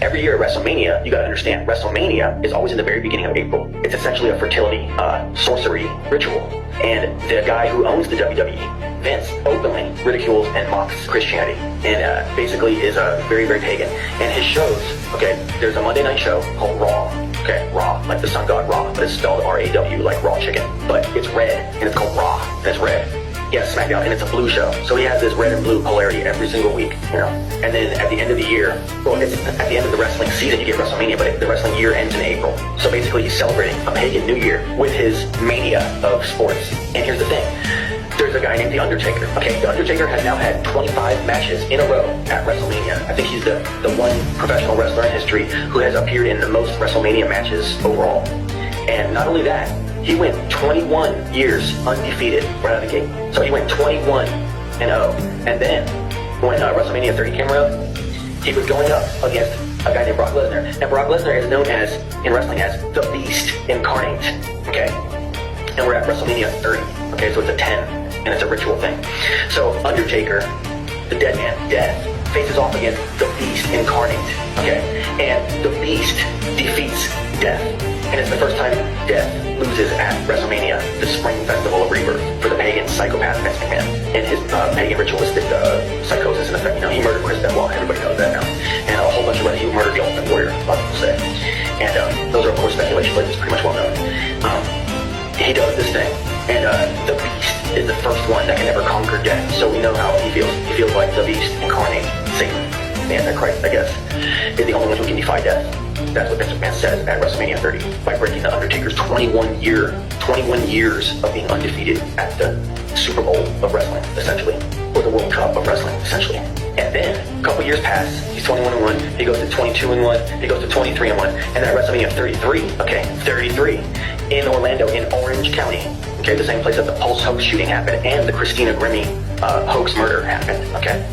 Every year at WrestleMania, you gotta understand, WrestleMania is always in the very beginning of April. It's essentially a fertility, sorcery ritual. And the guy who owns the WWE, Vince, openly ridicules and mocks Christianity. And basically is very, very pagan. And his shows, okay, there's a Monday night show called Raw. Okay, Raw, like the sun god Raw, but it's spelled R-A-W, like raw chicken. But it's red, and it's called Raw, and it's red. Yeah, SmackDown, and it's a blue show. So he has this red and blue polarity every single week, you know. And then at the end of the year, well, it's at the end of the wrestling season, you get WrestleMania, but the wrestling year ends in April. So basically, he's celebrating a pagan new year with his mania of sports. And here's the thing. There's a guy named The Undertaker. Okay, The Undertaker has now had 25 matches in a row at WrestleMania. I think he's the one professional wrestler in history who has appeared in the most WrestleMania matches overall. And not only that, he went 21 years undefeated right out of the gate. So he went 21-0. And then when WrestleMania 30 came around, he was going up against a guy named Brock Lesnar. Now Brock Lesnar is known as, in wrestling, as the Beast Incarnate. Okay? And we're at WrestleMania 30. Okay, so it's a 10, and it's a ritual thing. So Undertaker, the dead man, Death, faces off against the Beast Incarnate. Okay? And the Beast defeats Death. And it's the first time Death loses at WrestleMania, the spring festival of rebirth, for the pagan psychopath Vince McMahon. And his pagan ritualistic psychosis in effect. You know, he murdered Chris Benoit, everybody knows that now. And a whole bunch of he murdered the Ultimate Warrior, a lot of people say. And those are of course speculations, but it's pretty much well known. He does this thing, and the Beast is the first one that can ever conquer death. So we know how he feels. He feels like the Beast incarnate, Satan, the Antichrist, I guess, is the only one who can defy death. That's what Vince McMahon says at WrestleMania 30 by breaking the Undertaker's 21 years of being undefeated at the Super Bowl of wrestling, essentially, or the World Cup of wrestling, essentially. And then a couple years pass. He's 21-1. He goes to 22-1. He goes to 23-1. And then at WrestleMania 33, okay, 33 in Orlando, in Orange County. Okay, the same place that the Pulse hoax shooting happened and the Christina Grimmie hoax murder happened. Okay,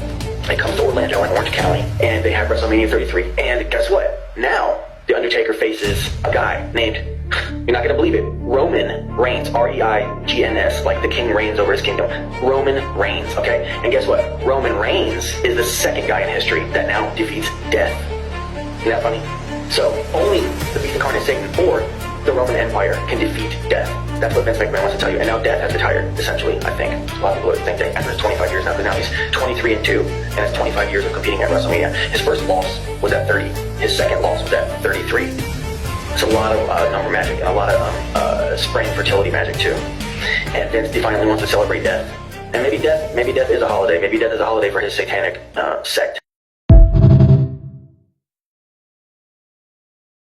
it comes to Orlando in Orange County, and they have WrestleMania 33. And guess what? Now, The Undertaker faces a guy named, you're not going to believe it, Roman Reigns, R-E-I-G-N-S, like the king reigns over his kingdom. Roman Reigns, okay? And guess what? Roman Reigns is the second guy in history that now defeats death. Isn't that funny? So, only the Beast Incarnate Satan or the Roman Empire can defeat death. That's what Vince McMahon wants to tell you. And now Death has retired, essentially, I think. A lot of people think that after his 25 years now, because now he's 23-2, and it's 25 years of competing at WrestleMania. His first loss was at 30. His second loss was at 33. It's a lot of number magic and a lot of spring fertility magic, too. And Vince finally wants to celebrate death. And maybe death is a holiday. Maybe death is a holiday for his satanic sect.